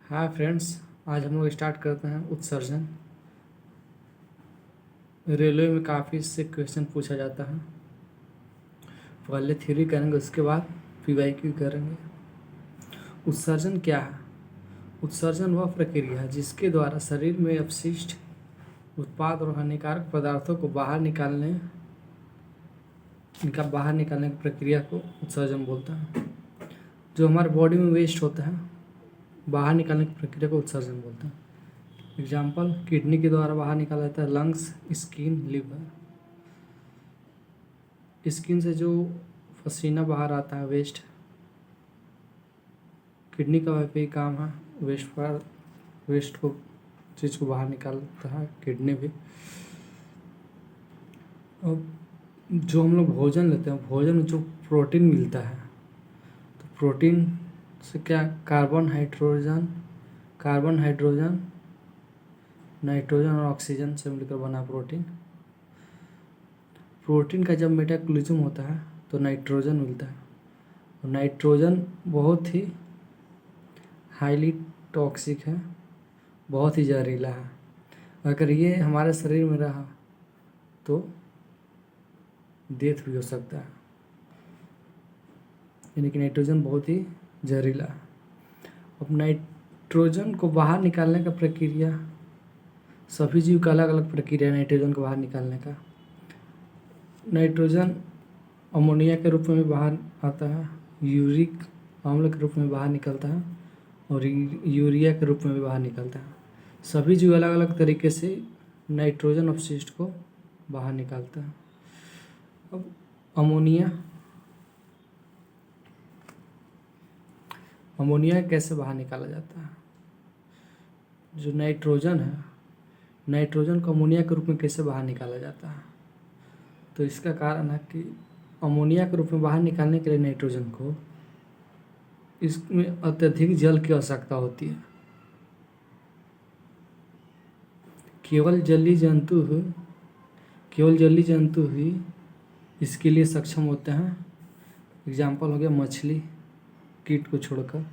Hi friends, आज हम लोग स्टार्ट करते हैं उत्सर्जन। रेलवे में काफ़ी इससे क्वेश्चन पूछा जाता है। पहले थ्योरी करेंगे, उसके बाद पीवाईक्यू करेंगे। उत्सर्जन क्या है? उत्सर्जन वह प्रक्रिया है जिसके द्वारा शरीर में अपशिष्ट उत्पाद और हानिकारक पदार्थों को बाहर निकालने की प्रक्रिया को उत्सर्जन बोलते हैं। जो हमारे बॉडी में वेस्ट होता है, बाहर निकालने की प्रक्रिया को उत्सर्जन बोलते हैं। एग्जाम्पल, किडनी के द्वारा बाहर निकाला जाता है लंग्स, स्किन, लिवर। स्किन से जो पसीना बाहर आता है वेस्ट, किडनी का भी काम है वेस्ट को चीज़ को बाहर निकालता है किडनी भी। और जो हम लोग भोजन लेते हैं, भोजन में जो प्रोटीन मिलता है, तो प्रोटीन से क्या कार्बन हाइड्रोजन नाइट्रोजन और ऑक्सीजन से मिलकर बना प्रोटीन। प्रोटीन का जब मेटाबॉलिज्म होता है तो नाइट्रोजन मिलता है, और नाइट्रोजन बहुत ही हाईली टॉक्सिक है, बहुत ही जहरीला है। अगर ये हमारे शरीर में रहा तो डेथ भी हो सकता है, यानी कि नाइट्रोजन बहुत ही जहरीला है। अब नाइट्रोजन को बाहर निकालने का प्रक्रिया, सभी जीव का अलग अलग प्रक्रिया है नाइट्रोजन को बाहर निकालने का। नाइट्रोजन अमोनिया के रूप में भी बाहर आता है, यूरिक अम्ल के रूप में बाहर निकलता है, और यूरिया के रूप में भी बाहर निकलता है। सभी जीव अलग अलग तरीके से नाइट्रोजन अपशिष्ट को बाहर निकालता है। अब अमोनिया कैसे बाहर निकाला जाता है? जो नाइट्रोजन है, नाइट्रोजन को अमोनिया के रूप में कैसे बाहर निकाला जाता है? तो इसका कारण है कि अमोनिया के रूप में बाहर निकालने के लिए नाइट्रोजन को, इसमें अत्यधिक जल की आवश्यकता होती है। केवल जलीय जंतु ही इसके लिए सक्षम होते हैं। एग्जाम्पल हो गया मछली, कीट को छोड़कर।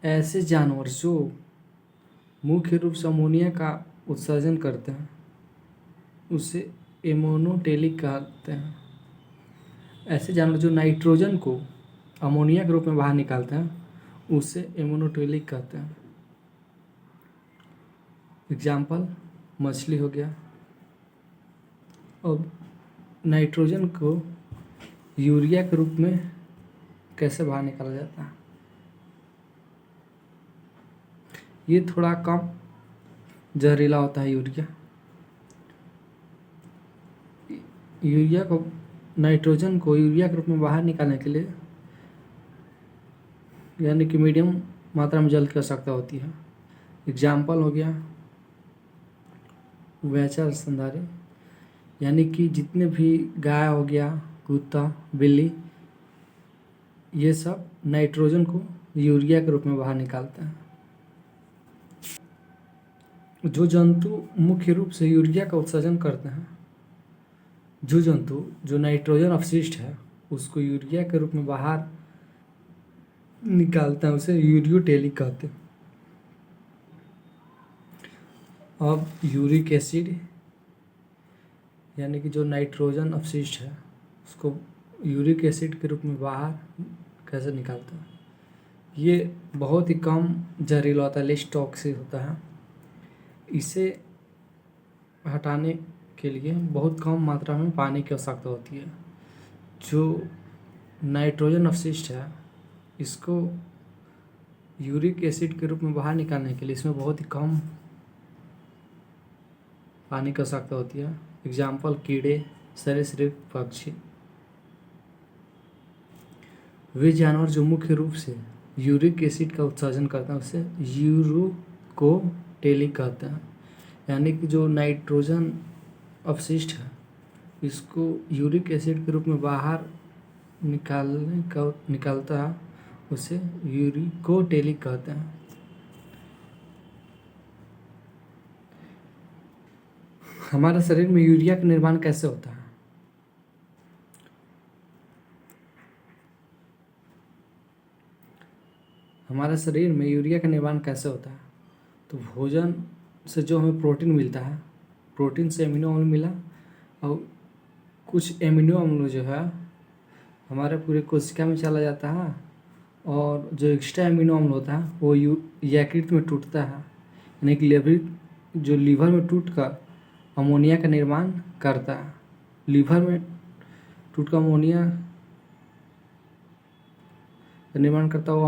ऐसे जानवर जो मुख्य रूप से अमोनिया का उत्सर्जन करते हैं उसे एमोनोटेलिक कहते हैं। ऐसे जानवर जो नाइट्रोजन को अमोनिया के रूप में बाहर निकालते हैं उसे एमोनोटेलिक कहते हैं। एग्जाम्पल मछली हो गया। अब नाइट्रोजन को यूरिया के रूप में कैसे बाहर निकाला जाता है? ये थोड़ा कम जहरीला होता है नाइट्रोजन को यूरिया के रूप में बाहर निकालने के लिए, यानी कि मीडियम मात्रा में जल की आवश्यकता होती है। एग्जाम्पल हो गया उभयचर स्तनधारी, यानी कि जितने भी गाय हो गया, कुत्ता, बिल्ली, ये सब नाइट्रोजन को यूरिया के रूप में बाहर निकालते हैं। जो जंतु मुख्य रूप से यूरिया का उत्सर्जन करते हैं, जो नाइट्रोजन अपशिष्ट है उसको यूरिया के रूप में बाहर निकालते हैं, उसे यूरियोटेलिक कहते हैं। अब यूरिक एसिड, यानी कि जो नाइट्रोजन अपशिष्ट है उसको यूरिक एसिड के रूप में बाहर कैसे निकालता है? ये बहुत ही कम जहरीला होता है, लेस टॉक्सिक होता है। इसे हटाने के लिए बहुत कम मात्रा में पानी की आवश्यकता होती है। जो नाइट्रोजन अपशिष्ट है इसको यूरिक एसिड के रूप में बाहर निकालने के लिए इसमें बहुत ही कम पानी की आवश्यकता होती है। एग्जाम्पल कीड़े, सरीसृप, पक्षी। वे जानवर जो मुख्य रूप से यूरिक एसिड का उत्सर्जन करते हैं उसे यूरोकोटेलिक कहते हैं, यानी कि जो नाइट्रोजन अपशिष्ट है इसको यूरिक एसिड के रूप में बाहर निकालता है, उसे यूरिकोटेलिक कहते हैं। हमारे शरीर में यूरिया का निर्माण कैसे होता है? हमारे शरीर में यूरिया का निर्माण कैसे होता है? तो भोजन से जो हमें प्रोटीन मिलता है, प्रोटीन से एमिनो अम्ल मिला, और कुछ एमिनो अम्ल जो है हमारे पूरे कोशिका में चला जाता है, और जो एक्स्ट्रा एमिनो अम्ल होता है वो यकृत में टूटता है, यानी कि लीवर में टूट कर अमोनिया का निर्माण करता है। लीवर में टूट कर अमोनिया का निर्माण करता है। वो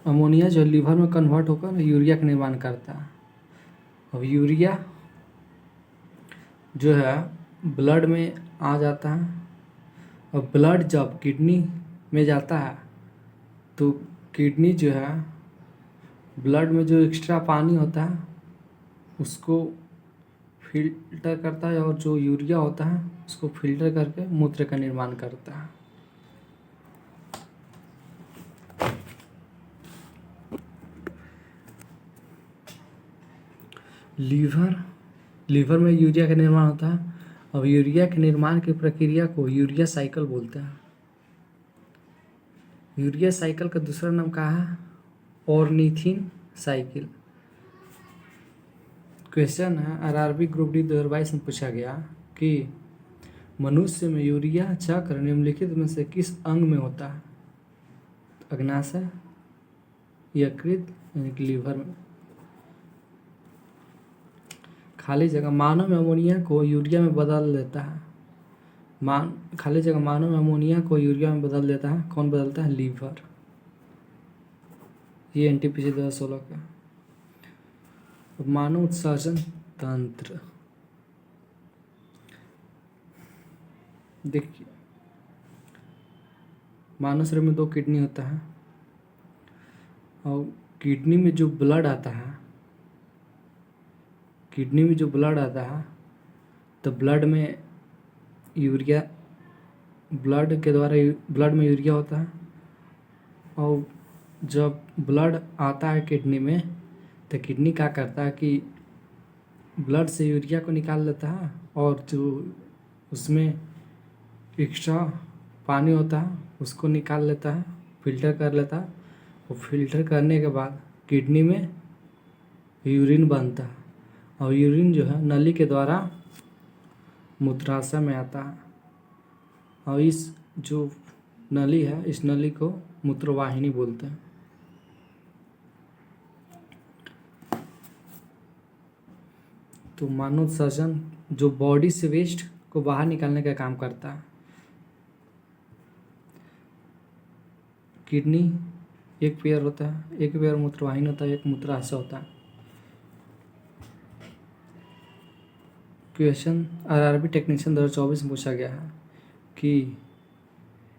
अमोनिया जो लीवर में कन्वर्ट होकर यूरिया का निर्माण करता है। अब यूरिया जो है ब्लड में आ जाता है, और ब्लड जब किडनी में जाता है तो किडनी जो है ब्लड में जो एक्स्ट्रा पानी होता है उसको फिल्टर करता है, और जो यूरिया होता है उसको फिल्टर करके मूत्र का निर्माण करता है। लीवर में यूरिया का निर्माण होता है। अब यूरिया के निर्माण की प्रक्रिया को यूरिया साइकिल बोलते हैं। यूरिया साइकिल का दूसरा नाम क्या है? Ornithine cycle. क्वेश्चन है आरआरबी ग्रुप डी 2022 में पूछा गया कि मनुष्य में यूरिया चक्र निम्नलिखित में से किस अंग में होता है? अग्नाशय, यकृत, यानी कि लीवर में। खाली जगह मानव में अमोनिया को यूरिया में बदल देता है। खाली जगह मानव में अमोनिया को यूरिया में बदल देता है। कौन बदलता है? लीवर। ये एनटीपीसी 2016 का। अब मानव उत्सर्जन तंत्र देखिए, मानव शरीर में 2 किडनी होता है, और किडनी में जो ब्लड आता है तो ब्लड में यूरिया होता है, और जब ब्लड आता है किडनी में तो किडनी क्या करता है कि ब्लड से यूरिया को निकाल लेता है, और जो उसमें एक्स्ट्रा पानी होता है उसको निकाल लेता है, फिल्टर कर लेता है, और फिल्टर करने के बाद किडनी में यूरिन बनता है, और यूरिन जो है नली के द्वारा मूत्राशय में आता है, और इस जो नली है इस नली को मूत्रवाहिनी बोलते हैं। तो मानव उत्सर्जन जो बॉडी से वेस्ट को बाहर निकालने का काम करता है। किडनी एक पेयर होता है, एक पेयर मूत्रवाहिनी होता है, एक मूत्राशय होता है। क्वेश्चन आरआरबी टेक्नीशियन 2024 में पूछा गया है कि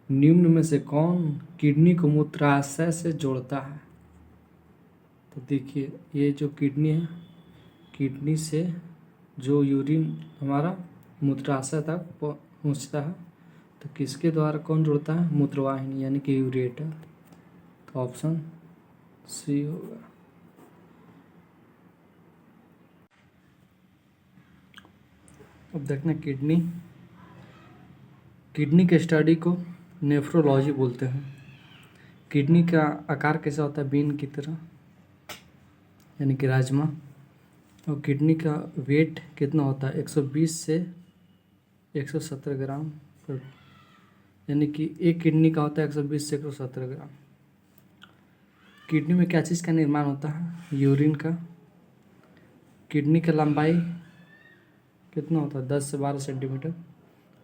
निम्न में से कौन किडनी को मूत्राशय से जोड़ता है? तो देखिए, ये जो किडनी है, किडनी से जो यूरिन हमारा मूत्राशय तक पहुँचता है, तो किसके द्वारा कौन जोड़ता है? मूत्रवाहिनी, यानी कि यूरेटर। तो ऑप्शन सी होगा। अब देखना, किडनी के स्टडी को नेफ्रोलॉजी बोलते हैं। किडनी का आकार कैसा होता है? बीन की तरह, यानी कि राजमा। और किडनी का वेट कितना होता है? 120 से 170 ग्राम पर, यानी कि एक किडनी का होता है 120 से 170 ग्राम। किडनी में क्या चीज़ का निर्माण होता है? यूरिन का। किडनी का लंबाई कितना होता है? 10 से 12 सेंटीमीटर,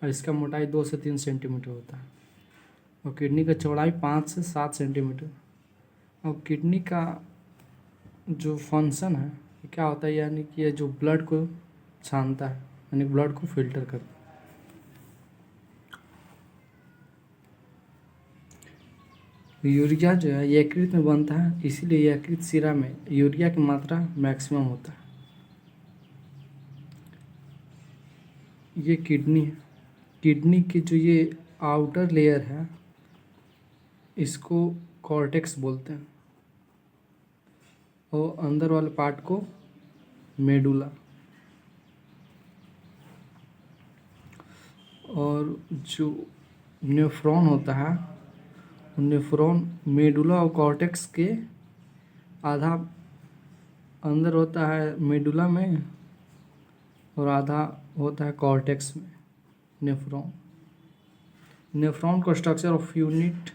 और इसका मोटाई 2 से 3 सेंटीमीटर होता है, और किडनी का चौड़ाई 5 से 7 सेंटीमीटर। और किडनी का जो फंक्शन है क्या होता है? यानी कि ये जो ब्लड को छानता है, यानी ब्लड को फिल्टर करता है। यूरिया जो है यकृत में बनता है, इसीलिए यकृत शिरा में यूरिया की मात्रा मैक्सिमम होता है। ये किडनी की जो ये आउटर लेयर है इसको कॉर्टेक्स बोलते हैं, और अंदर वाले पार्ट को मेडुला। और जो नेफ्रॉन होता है नेफ्रॉन मेडुला और कॉर्टेक्स के आधा अंदर होता है मेडुला में और आधा होता है कॉर्टेक्स में। नेफ्रॉन नेफ्रॉन को स्ट्रक्चर ऑफ यूनिट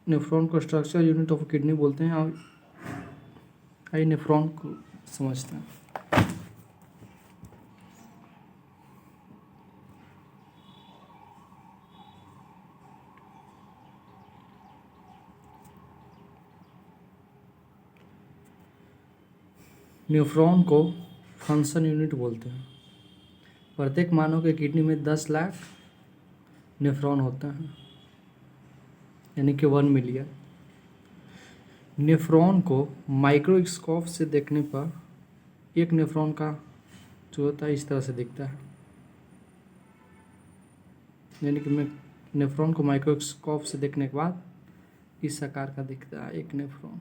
नेफ्रॉन को स्ट्रक्चर यूनिट ऑफ किडनी बोलते हैं। और आइए नेफ्रॉन को समझते हैं। नेफ्रॉन को फंक्शन यूनिट बोलते हैं। प्रत्येक मानव के किडनी में 10 लाख नेफ्रॉन होता है, यानी कि 1 मिलियन। नेफ्रॉन को माइक्रोस्कोप से देखने पर एक नेफ्रॉन का जो होता है इस तरह से दिखता है, यानी कि नेफ्रॉन को माइक्रोस्कोप से देखने के बाद इस आकार का दिखता है एक नेफ्रॉन।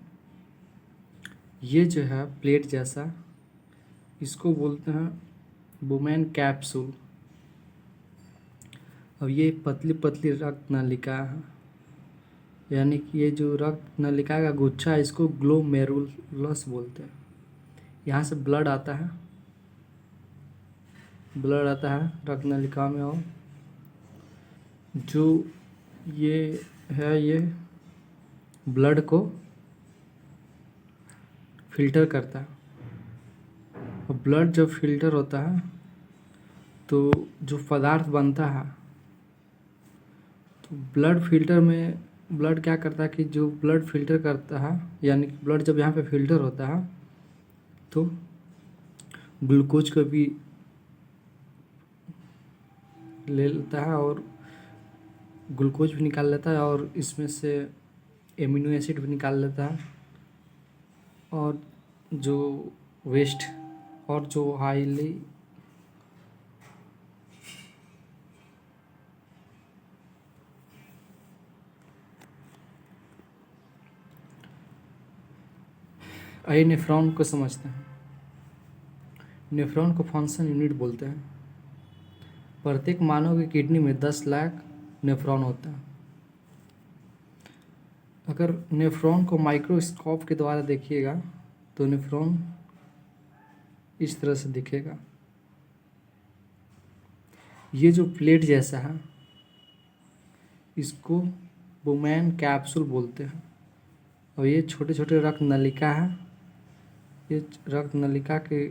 ये जो है प्लेट जैसा, इसको बोलते हैं बुमैन कैप्सूल। अब ये पतली पतली रक्त नलिका है, यानी कि ये जो रक्त नलिका का गुच्छा है इसको ग्लोमेरुलस बोलते हैं। यहाँ से ब्लड आता है रक्त नलिका में, और जो ये है ये ब्लड को फिल्टर करता है। और ब्लड जब फिल्टर होता है तो जो पदार्थ बनता है, तो ब्लड फिल्टर में ब्लड क्या करता है कि जो ब्लड फिल्टर करता है, यानी कि ब्लड जब यहाँ पे फिल्टर होता है तो ग्लूकोज को भी ले लेता है और ग्लूकोज भी निकाल लेता है, और इसमें से एमिनो एसिड भी निकाल लेता है, और जो वेस्ट और जो हाईली आइए नेफ्रॉन को समझते हैं। नेफ्रॉन को फंक्शन यूनिट बोलते हैं। प्रत्येक मानव की किडनी में 10 लाख नेफ्रॉन होता है। अगर नेफ्रॉन को माइक्रोस्कोप के द्वारा देखिएगा तो नेफ्रॉन इस तरह से दिखेगा। ये जो प्लेट जैसा है इसको बुमैन कैप्सूल बोलते हैं। और ये छोटे छोटे रक्त नलिका है, ये रक्त नलिका के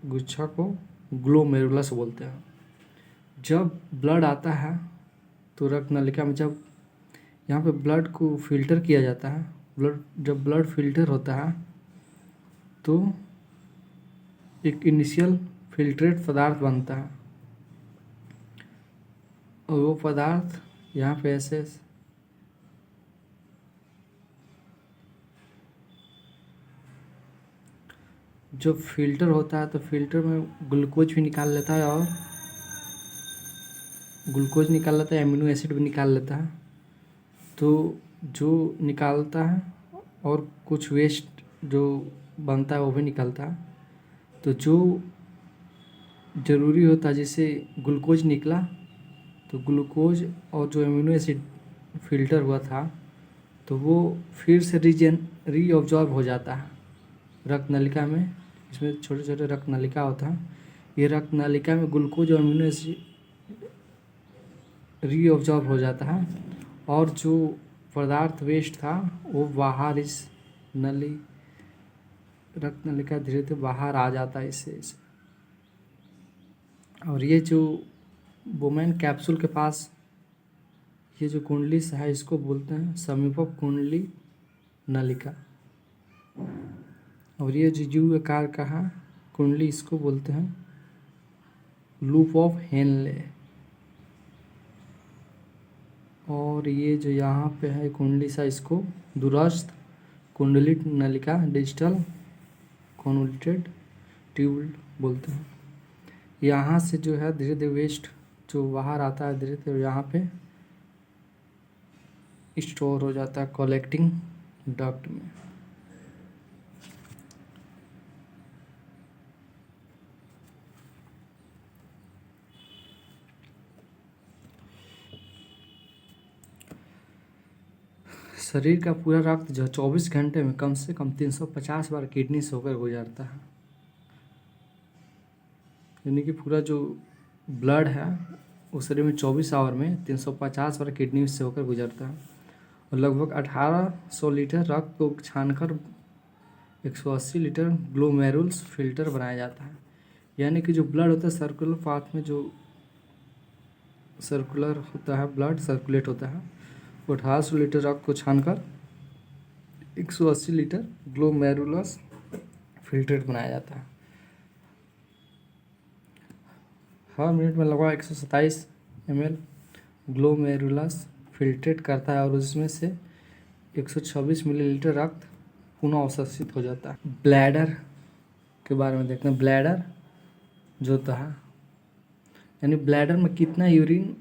गुच्छा को ग्लोमेरुलस बोलते हैं। जब ब्लड आता है तो रक्त नलिका में जब यहाँ पे ब्लड को फिल्टर किया जाता है, जब ब्लड फिल्टर होता है तो एक इनिशियल फिल्ट्रेट पदार्थ बनता है, और वो पदार्थ यहाँ पे ऐसे जो फिल्टर होता है तो फिल्टर में ग्लूकोज भी निकाल लेता है, और ग्लूकोज निकाल लेता है, एमिनो एसिड भी निकाल लेता है। तो जो निकालता है और कुछ वेस्ट जो बनता है वो भी निकलता है। तो जो ज़रूरी होता है, जैसे ग्लूकोज निकला तो ग्लूकोज और जो एमिनो एसिड फिल्टर हुआ था तो वो फिर से रीअब्जॉर्ब हो जाता है रक्त नलिका में। इसमें छोटे छोटे रक्त नलिका होता है, ये रक्त नलिका में ग्लूकोज और एमिनो एसिड रीअब्जॉर्ब हो जाता है, और जो पदार्थ वेस्ट था वो बाहर इस रक्त नलिका धीरे धीरे बाहर आ जाता है इससे। और ये जो बुमैन कैप्सूल के पास ये जो कुंडली है इसको बोलते हैं समीपक कुंडली नलिका। और ये जो यू आकार का है कुंडली इसको बोलते हैं लूप ऑफ हेनले। और ये जो यहाँ पे है कुंडली सा इसको दूरस्थ कुंडलित नलिका डिजिटल कॉन्वोल्यूटेड ट्यूब बोलते हैं। यहाँ से जो है धीरे धीरे वेस्ट जो बाहर आता है धीरे धीरे यहाँ पे स्टोर हो जाता है कलेक्टिंग डक्ट में। शरीर का पूरा रक्त जो 24 घंटे में कम से कम 350 बार किडनी से होकर गुजरता है। यानी कि पूरा जो ब्लड है उस शरीर में 24 आवर में 350 बार किडनी से होकर गुजरता है। और लगभग 1800 लीटर रक्त को छानकर 180 लीटर ग्लोमेरुल्स फिल्टर बनाया जाता है। यानी कि जो ब्लड होता है सर्कुलर पाथ में जो सर्कुलर होता है, ब्लड सर्कुलेट होता है, वो 1800 लीटर रक्त को छानकर 180 लीटर ग्लोमेरुलस फिल्ट्रेट बनाया जाता है। हर मिनट में लगभग 127 ml ग्लोमेरुलस फिल्ट्रेट करता है और उसमें से 126 मिलीलीटर रक्त पुनः अवशोषित हो जाता है। ब्लैडर के बारे में देखते हैं। ब्लैडर जो होता है, यानी ब्लैडर में कितना यूरिन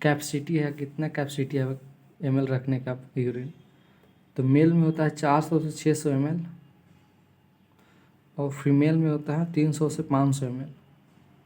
कैपेसिटी है, कितना कैपेसिटी है ml रखने का यूरिन। तो मेल में होता है 400 से 600 ml और फीमेल में होता है 300 से 500 ml।